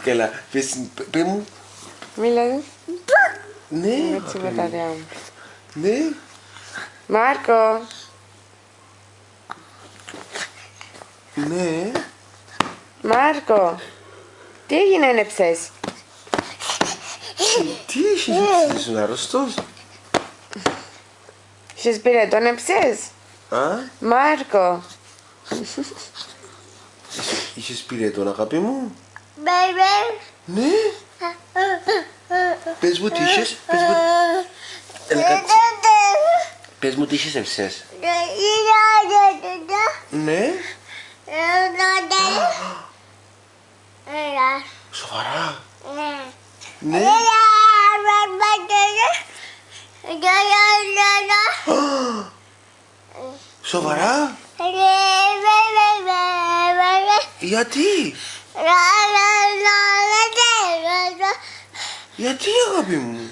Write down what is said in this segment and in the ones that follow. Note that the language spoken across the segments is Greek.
Καλά, πες μου. Μίλα. Ναι, Έτσι με τα διά μου. ναι. Μάρκο. Ναι. Μάρκο. Τι έγινε, ένεψες? Τι έχεις, ήσουν αρρωστός? Είχες πυρετό, ένεψες? Μάρκο. Είχες πυρετό, αγάπη μου? Ναι. Πες μου τι είχες, πες μου τι είχες ευσές. Ναι. Σοβαρά. Ναι. Σοβαρά. Γιατί? Γιατί, αγάπη μου?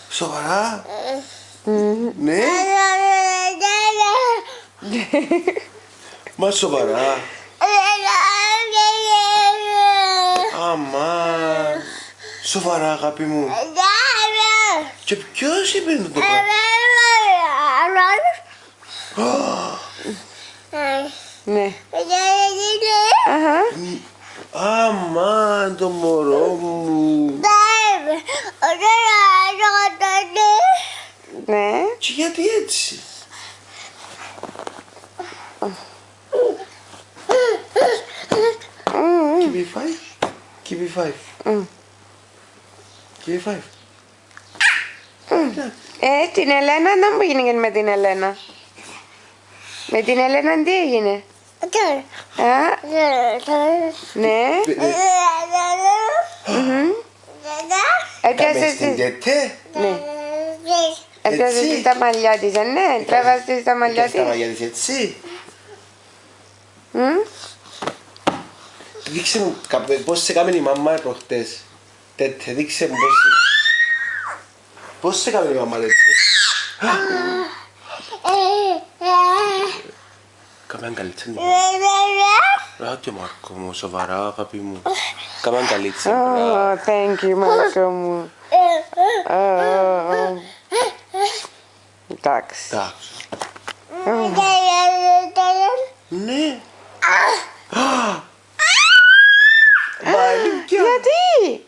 Σοβαρά. Ναι. Μα σοβαρά. Αμάν. Σοβαρά, αγάπη μου. Και ποιος είπε να το πράγμα? Ναι. Αμάν, το μωρό μου. Ναι. Και γιατί έτσι? Give me five. Give me five. Give me five. Την Ελένα, να μου έγινε με την Ελένα. Με την Ελένα τι έγινε? Ναι. Έπιασες την τετέ. Ναι. Έπιασες τα μαλλιά της, ναι. Τραβάσες τα μαλλιά της. Τα μαλλιά της έτσι. Δείξε μου πώς σε κάμενε η μαμά προχτές. Τέτε, δείξε μου πώς σε κάμενε η μαμά τέτε. Κάμε αγκαλίτσα. Ράτε Μάρκο μου, σοβαρά αγάπη μου. Κάμε αγκαλίτσα. Oh, thank you, Μάρκο μου. Εντάξει. Ναι. Μαλίκια. Γιατί?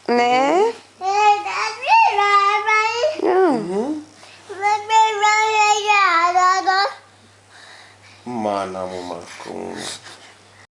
Ναι. Μάνα μου, Μάρκο μου.